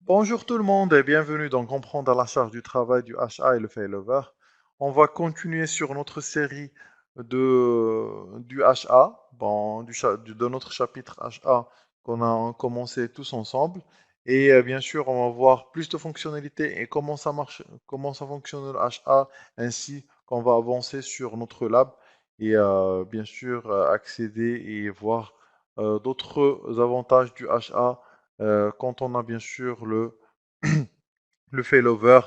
Bonjour tout le monde et bienvenue dans Comprendre à la charge du travail du HA et le failover. On va continuer sur notre série du HA, de notre chapitre HA qu'on a commencé tous ensemble. Et bien sûr, on va voir plus de fonctionnalités et comment ça marche, comment ça fonctionne le HA, ainsi qu'on va avancer sur notre lab et bien sûr accéder et voir d'autres avantages du HA quand on a bien sûr le failover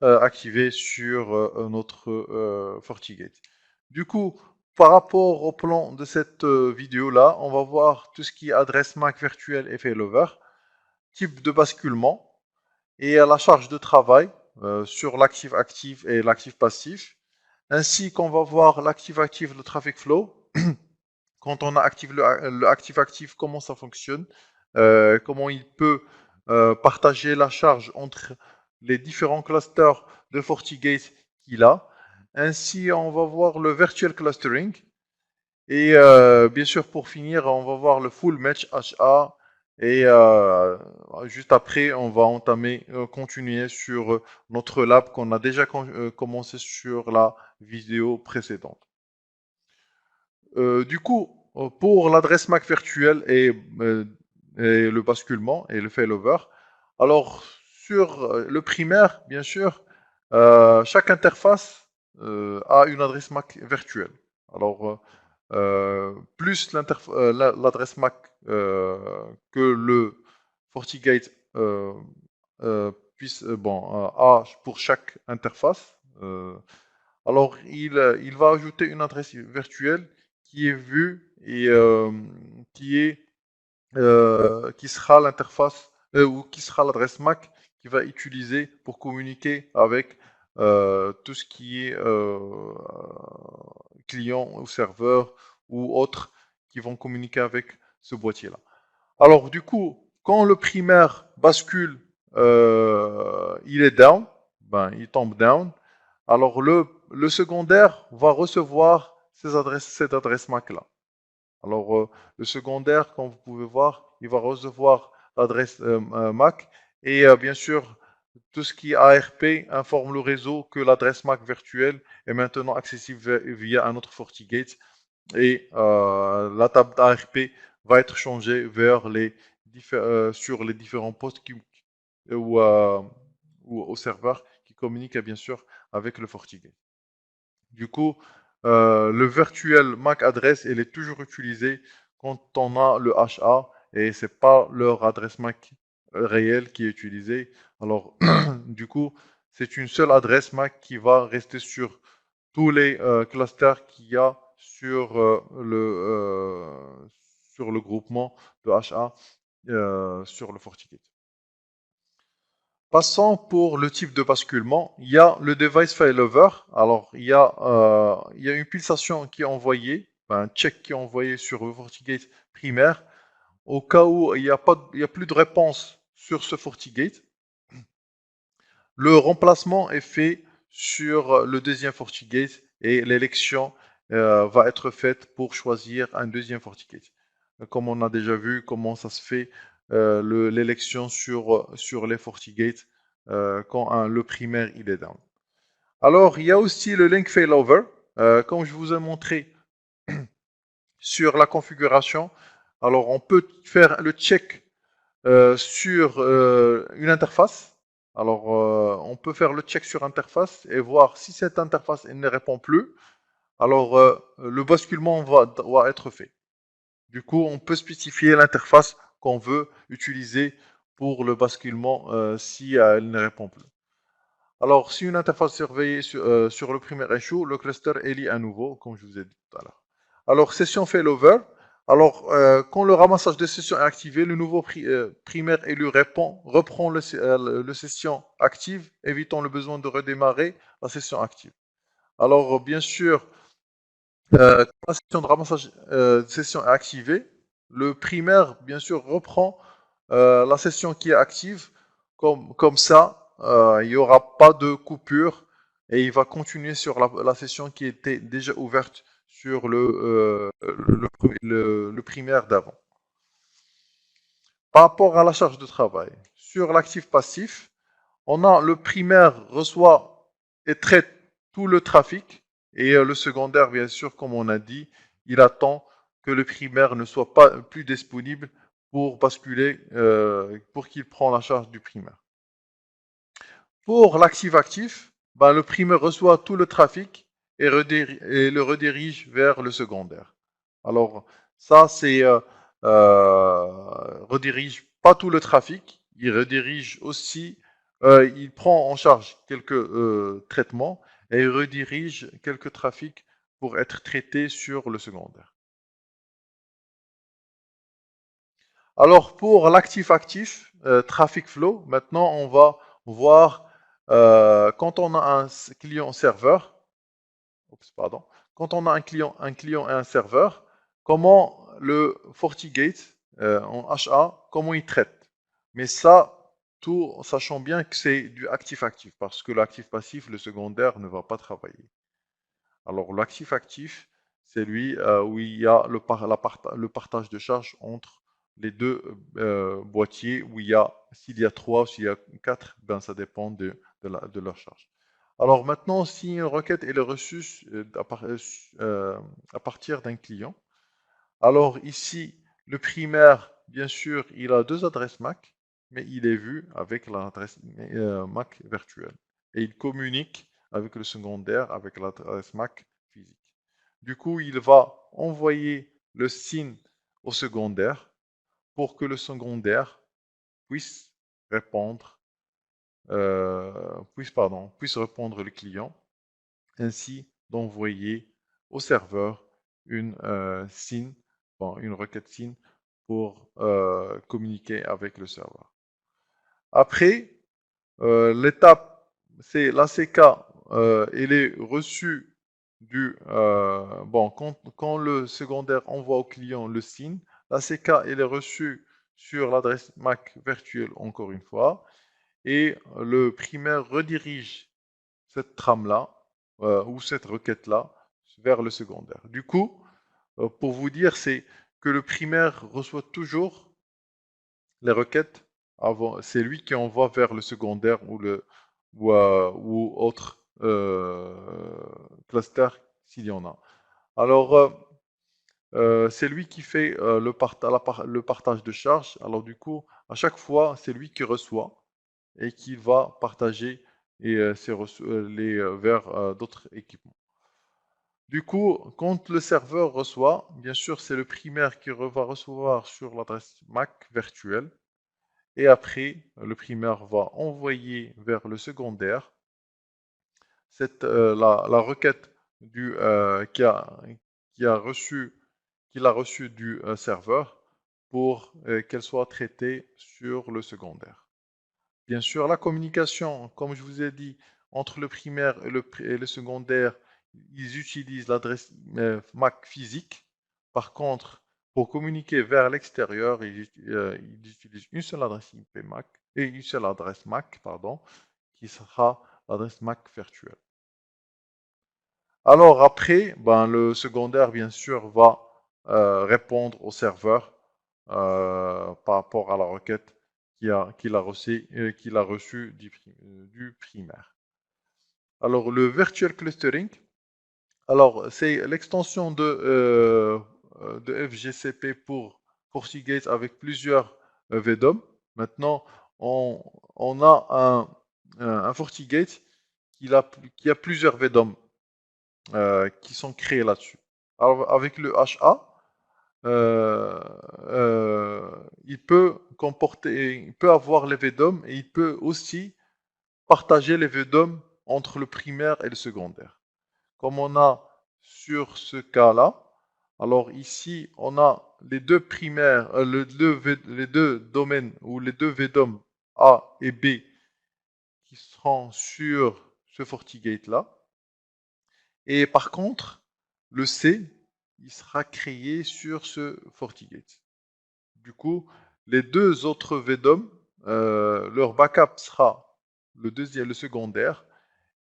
activé sur notre FortiGate. Du coup, par rapport au plan de cette vidéo-là, on va voir tout ce qui est adresse MAC virtuelle et failover, type de basculement et à la charge de travail sur l'actif actif et l'actif passif, ainsi qu'on va voir l'actif actif, le traffic flow, quand on a activé le actif actif, comment ça fonctionne, comment il peut partager la charge entre les différents clusters de FortiGate qu'il a. Ainsi, on va voir le virtual clustering. Et bien sûr, pour finir, on va voir le full match HA. Et juste après, on va continuer sur notre lab qu'on a déjà commencé sur la vidéo précédente. Du coup, pour l'adresse MAC virtuelle et le basculement et le failover, alors sur le primaire, bien sûr, chaque interface a une adresse MAC virtuelle. Alors, plus l'adresse MAC que le FortiGate a pour chaque interface. Alors, il va ajouter une adresse virtuelle qui est vue et qui sera l'interface ou qui sera l'adresse MAC qu'il va utiliser pour communiquer avec tout ce qui est client ou serveur ou autres qui vont communiquer avec ce boîtier-là. Alors, du coup, quand le primaire bascule, il est down, il tombe down. Alors, le secondaire va recevoir cette adresse MAC-là. Alors, le secondaire, comme vous pouvez voir, il va recevoir l'adresse MAC et bien sûr, tout ce qui est ARP informe le réseau que l'adresse MAC virtuelle est maintenant accessible via un autre FortiGate et la table d'ARP va être changée sur les différents postes ou, euh, ou au serveur qui communiquent bien sûr avec le FortiGate. Du coup, le virtual MAC adresse, elle est toujours utilisée quand on a le HA et c'est pas leur adresse MAC réelle qui est utilisée. Alors, du coup, c'est une seule adresse MAC qui va rester sur tous les clusters qu'il y a sur le groupement de HA sur le FortiGate. Passons pour le type de basculement. Il y a le device failover. Alors, il y a une pulsation qui est envoyée, un check qui est envoyé sur le FortiGate primaire. Au cas où il y a plus de réponse sur ce FortiGate, le remplacement est fait sur le deuxième FortiGate et l'élection va être faite pour choisir un deuxième FortiGate. Comme on a déjà vu comment ça se fait, l'élection sur les FortiGate quand le primaire il est down. Alors, il y a aussi le link failover. Comme je vous ai montré sur la configuration, alors on peut faire le check sur une interface. Alors, on peut faire le check sur interface et voir si cette interface elle ne répond plus. Alors, le basculement doit être fait. Du coup, on peut spécifier l'interface qu'on veut utiliser pour le basculement si elle ne répond plus. Alors, si une interface surveillée sur le premier échoue, le cluster est lié à nouveau, comme je vous ai dit tout à l'heure. Alors, session failover. Alors, quand le ramassage de session est activé, le nouveau primaire élu reprend le session active, évitant le besoin de redémarrer la session active. Alors, bien sûr, quand la session de ramassage de session est activée, le primaire, bien sûr, reprend la session qui est active. Comme ça, il n'y aura pas de coupure et il va continuer sur la session qui était déjà ouverte sur le primaire d'avant. Par rapport à la charge de travail, sur l'actif-passif, on a le primaire reçoit et traite tout le trafic et le secondaire, bien sûr, comme on a dit, il attend que le primaire ne soit pas plus disponible pour basculer, pour qu'il prenne la charge du primaire. Pour l'actif-actif, ben, le primaire reçoit tout le trafic et le redirige vers le secondaire. Alors, ça, c'est redirige pas tout le trafic, il redirige aussi, il prend en charge quelques traitements et il redirige quelques trafics pour être traités sur le secondaire. Alors, pour l'actif-actif, traffic flow, maintenant, on va voir quand on a un client serveur, pardon, quand on a un client et un serveur, comment le FortiGate en HA, comment il traite. Mais ça, tout sachant bien que c'est du actif-actif, parce que l'actif-passif, le secondaire, ne va pas travailler. Alors l'actif-actif, c'est lui où il y a le partage de charge entre les deux boîtiers, où il y a, s'il y a 3 ou s'il y a 4, ben, ça dépend de leur charge. Alors maintenant, si une requête est reçue à partir d'un client, alors ici, le primaire, bien sûr, il a deux adresses MAC, mais il est vu avec l'adresse MAC virtuelle. Et il communique avec le secondaire, avec l'adresse MAC physique. Du coup, il va envoyer le SYN au secondaire pour que le secondaire puisse répondre, puisse répondre le client, ainsi d'envoyer au serveur une SYN, une requête SYN pour communiquer avec le serveur. Après, l'étape, c'est l'ACK, elle est reçue quand le secondaire envoie au client le SYN, l'ACK, elle est reçue sur l'adresse MAC virtuelle encore une fois, et le primaire redirige cette trame-là, ou cette requête-là, vers le secondaire. Du coup, pour vous dire, c'est que le primaire reçoit toujours les requêtes avant, c'est lui qui envoie vers le secondaire ou autre cluster s'il y en a. Alors, c'est lui qui fait le partage de charge. Alors du coup, à chaque fois, c'est lui qui reçoit et qui va partager vers d'autres équipements. Du coup, quand le serveur reçoit, bien sûr, c'est le primaire qui va recevoir sur l'adresse MAC virtuelle. Et après, le primaire va envoyer vers le secondaire la requête qui a reçu, qu'il a reçue du serveur pour qu'elle soit traitée sur le secondaire. Bien sûr, la communication, comme je vous ai dit, entre le primaire et le secondaire, ils utilisent l'adresse MAC physique. Par contre, pour communiquer vers l'extérieur, ils utilisent une seule adresse IP MAC et une seule adresse MAC, pardon, qui sera l'adresse MAC virtuelle. Alors après, ben, le secondaire, bien sûr, va répondre au serveur par rapport à la requête qu'il a reçue du primaire. Alors, le virtual clustering, alors c'est l'extension de FGCP pour FortiGate avec plusieurs VDOM. Maintenant, on, on a un FortiGate qui a plusieurs VDOM qui sont créés là-dessus. Alors, avec le HA, il peut avoir les VDOM et il peut aussi partager les VDOM entre le primaire et le secondaire. Comme on a sur ce cas-là, alors ici, on a les deux primaires, les deux domaines ou les deux VDOM A et B qui seront sur ce FortiGate-là. Et par contre, le C, il sera créé sur ce FortiGate. Du coup, les deux autres VDOM, leur backup sera le secondaire,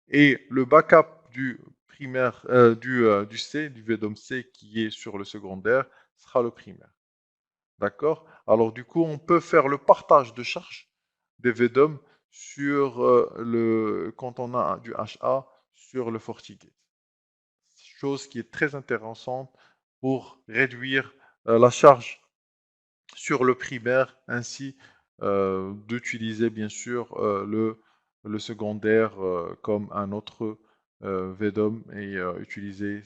et le backup du primaire, du C, du VDOM C qui est sur le secondaire, sera le primaire. D'accord? Alors du coup, on peut faire le partage de charge des VDOM sur quand on a du HA sur le FortiGate. Chose qui est très intéressante pour réduire la charge sur le primaire, ainsi d'utiliser bien sûr le secondaire comme un autre VDOM et utiliser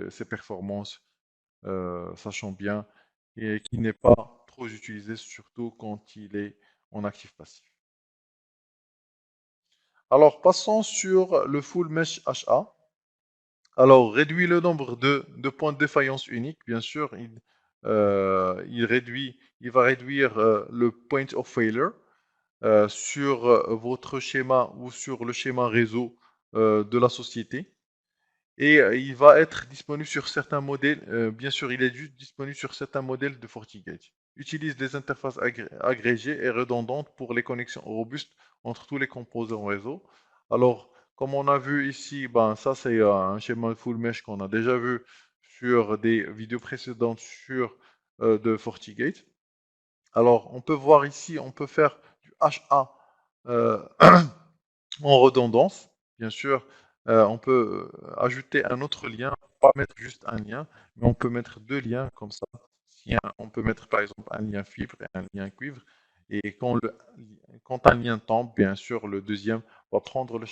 ses performances, sachant bien, et qui n'est pas trop utilisé, surtout quand il est en actif passif. Alors, passons sur le full mesh HA. Alors, réduit le nombre de points de défaillance uniques, bien sûr, il va réduire le point of failure sur votre schéma ou sur le schéma réseau de la société. Et il va être disponible sur certains modèles. Bien sûr, il est disponible sur certains modèles de FortiGate. Utilise des interfaces agrégées et redondantes pour les connexions robustes entre tous les composants réseau. Alors, comme on a vu ici, ben, ça c'est un schéma full mesh qu'on a déjà vu sur des vidéos précédentes sur de FortiGate. Alors, on peut voir ici, on peut faire du HA en redondance, bien sûr. On peut ajouter un autre lien, pas mettre juste un lien, mais on peut mettre deux liens comme ça. On peut mettre par exemple un lien fibre et un lien cuivre. Et quand un lien tombe, bien sûr, le deuxième va prendre en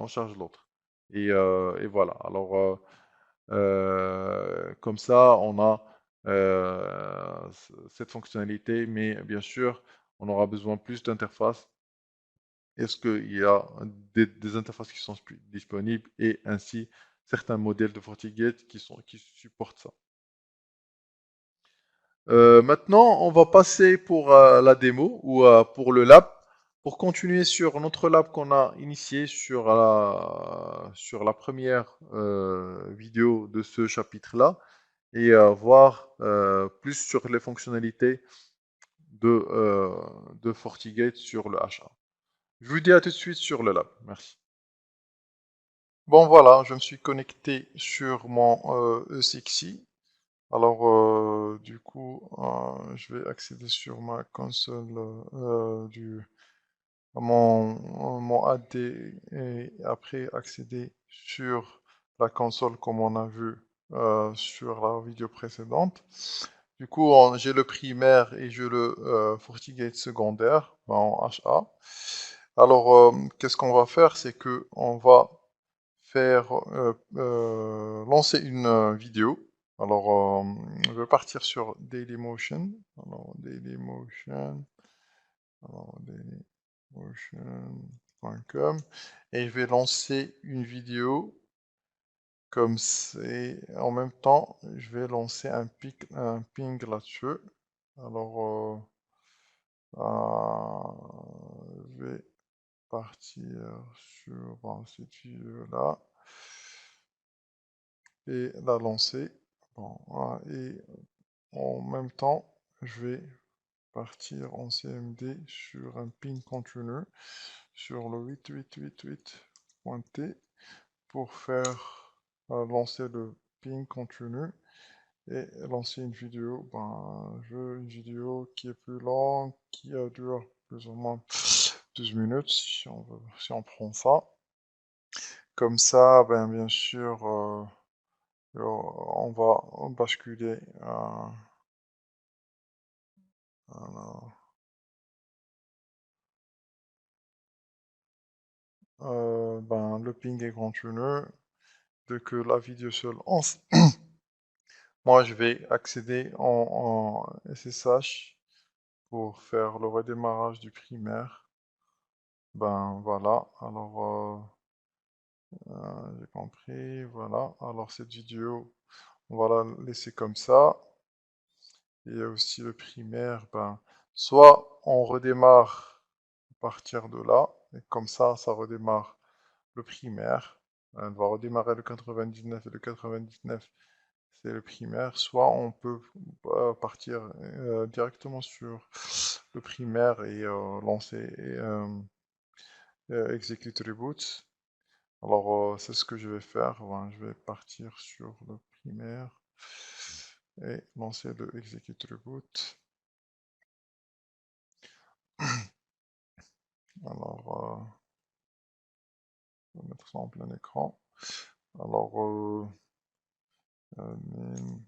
charge l'autre. Et voilà. Alors, comme ça, on a cette fonctionnalité, mais bien sûr, on aura besoin plus d'interfaces. Est-ce qu'il y a des interfaces qui sont disponibles et ainsi certains modèles de FortiGate qui supportent ça. Maintenant, on va passer pour la démo ou pour le lab. Pour continuer sur notre lab qu'on a initié sur la première vidéo de ce chapitre-là et voir plus sur les fonctionnalités de FortiGate sur le HA. Je vous dis à tout de suite sur le lab. Merci. Bon voilà, je me suis connecté sur mon E6i. Alors du coup, je vais accéder sur ma console mon AD et après accéder sur la console comme on a vu sur la vidéo précédente. Du coup, j'ai le primaire et j'ai le FortiGate secondaire en HA. Alors, qu'est-ce qu'on va faire? C'est que on va faire lancer une vidéo. Alors, je vais partir sur Dailymotion. Alors, Dailymotion. Alors, dailymotion.com. Et je vais lancer une vidéo comme c'est. En même temps, je vais lancer un ping là-dessus. Alors, je vais partir sur cette vidéo-là et la lancer. Bon, voilà. Et en même temps, je vais partir en CMD sur un ping continu sur le 8888.t pour faire lancer le ping continu et lancer une vidéo. Ben, je veux une vidéo qui est plus longue, qui dure plus ou moins 12 minutes si on prend ça. Comme ça, ben, bien sûr, on va basculer ben, le ping est continu. Dès que la vidéo se lance, moi je vais accéder en SSH pour faire le redémarrage du primaire. Ben voilà, alors j'ai compris, voilà. Alors cette vidéo, on va la laisser comme ça. Il y a aussi le primaire, ben, soit on redémarre à partir de là, et comme ça redémarre le primaire. Elle va redémarrer le 99 et le 99, c'est le primaire. Soit on peut partir directement sur le primaire et lancer execute reboot. Alors c'est ce que je vais faire. Ben, je vais partir sur le primaire et lancer le execute reboot. Alors, on va mettre ça en plein écran. Alors, admin,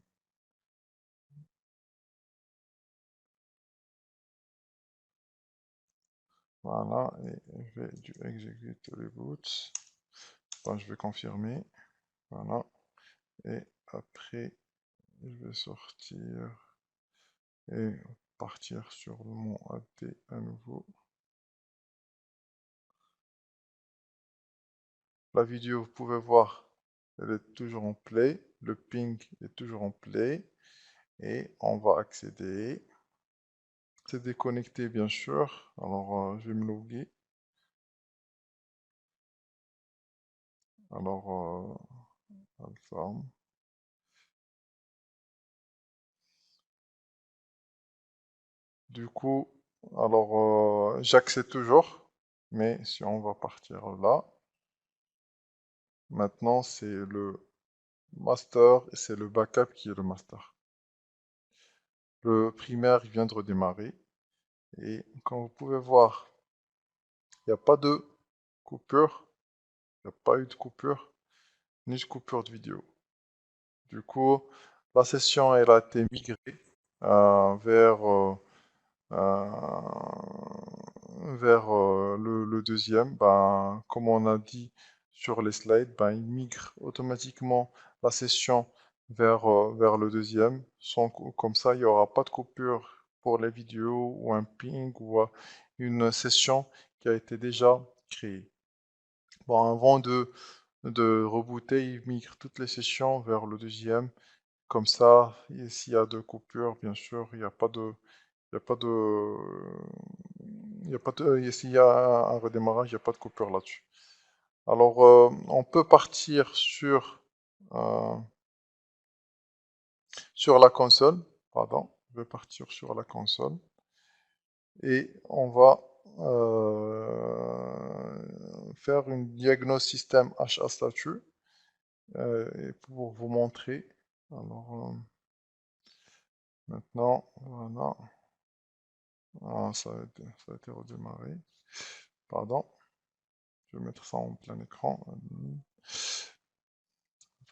voilà, et je vais du execute reboot. Bon, je vais confirmer. Voilà. Et après, je vais sortir et partir sur mon AD à nouveau. La vidéo, vous pouvez voir, elle est toujours en play. Le ping est toujours en play. Et on va accéder. C'est déconnecté, bien sûr. Alors, je vais me loguer. Alors, Alfarm. Du coup, alors, j'accède toujours. Mais si on va partir là, maintenant c'est le master et c'est le backup qui est le master. Le primaire il vient de redémarrer. Et comme vous pouvez voir, il n'y a pas de coupure. Il n'y a pas eu de coupure, ni de coupure de vidéo. Du coup, la session elle a été migrée vers, le deuxième. Ben, comme on a dit sur les slides, ben, il migre automatiquement la session vers le deuxième. Comme ça, il n'y aura pas de coupure pour les vidéos ou un ping ou une session qui a été déjà créée. Bon, avant de rebooter, il migre toutes les sessions vers le deuxième. Comme ça, s'il y a de coupures, bien sûr, il n'y a pas de, il y a pas de, il y a pas de, et s'il y a un redémarrage, il n'y a pas de coupure là-dessus. Alors, on peut partir euh, sur la console. Pardon, je vais partir sur la console et on va faire une diagnose système HA statut et pour vous montrer. Alors, maintenant, voilà. Ah, ça a été redémarré. Pardon. Je vais mettre ça en plein écran.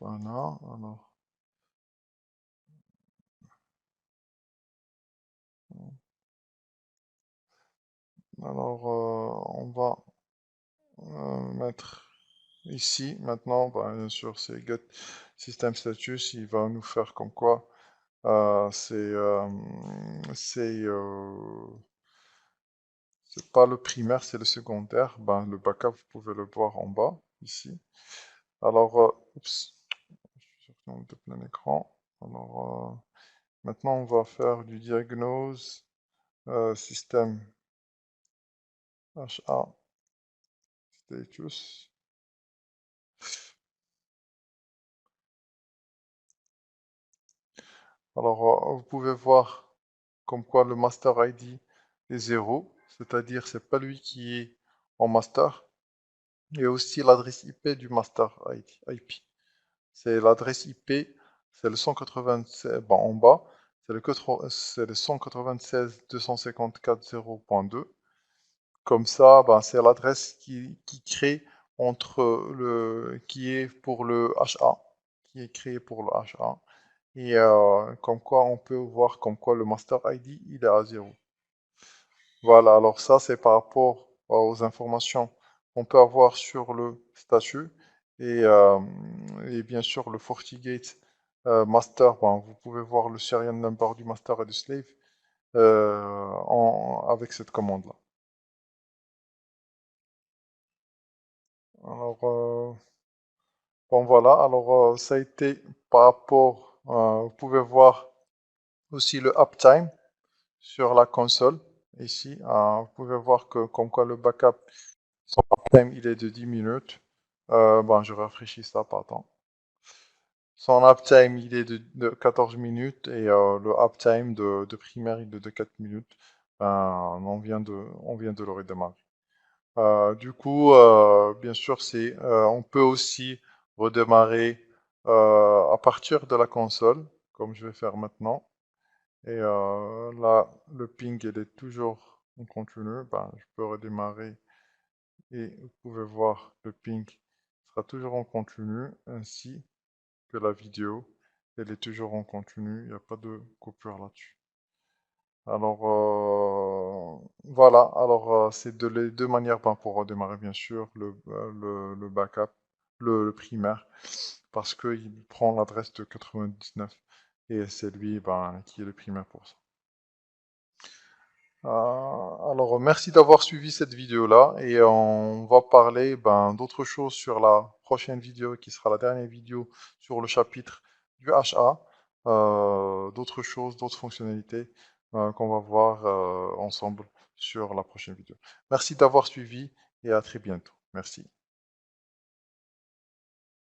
Voilà. Alors, on va mettre ici. Maintenant, bah, bien sûr, c'est get system status. Il va nous faire comme quoi c'est pas le primaire, c'est le secondaire. Ben, le backup, vous pouvez le voir en bas, ici. Alors, oups, je suis sur de plein écran. Alors, maintenant, on va faire du diagnose système HA status. Alors, vous pouvez voir comme quoi le master ID est 0, c'est-à-dire c'est pas lui qui est en master. Et aussi l'adresse IP du master IP. C'est l'adresse IP, c'est le 196, bon, en bas, c'est le 196.254.0.2. Comme ça, ben, c'est l'adresse qui crée qui est pour le HA, qui est créé pour le HA. Et comme quoi, on peut voir comme quoi le master ID, il est à 0. Voilà, alors ça, c'est par rapport aux informations qu'on peut avoir sur le statut. Et, euh, et bien sûr, le FortiGate master, ben, vous pouvez voir le serial number du master et du slave avec cette commande-là. Alors, bon voilà, alors ça a été par rapport, vous pouvez voir aussi le uptime sur la console. Ici, vous pouvez voir que comme quoi le backup, son uptime il est de 10 minutes. Bon, je rafraîchis ça, pardon. Son uptime il est de 14 minutes et le uptime de primaire il est de 4 minutes. Ben, on vient de le redémarrer. Du coup, bien sûr, on peut aussi redémarrer à partir de la console, comme je vais faire maintenant. Et là, le ping il est toujours en continu. Ben, je peux redémarrer Et vous pouvez voir le ping sera toujours en continu, ainsi que la vidéo. Elle est toujours en continu, il n'y a pas de coupure là-dessus. Alors voilà, alors c'est les deux manières ben, pour redémarrer bien sûr le backup, le primaire, parce qu'il prend l'adresse de 99 et c'est lui ben, qui est le primaire pour ça. Alors merci d'avoir suivi cette vidéo-là et on va parler ben, d'autres choses sur la prochaine vidéo qui sera la dernière vidéo sur le chapitre du HA, d'autres choses, d'autres fonctionnalités qu'on va voir ensemble sur la prochaine vidéo. Merci d'avoir suivi et à très bientôt. Merci.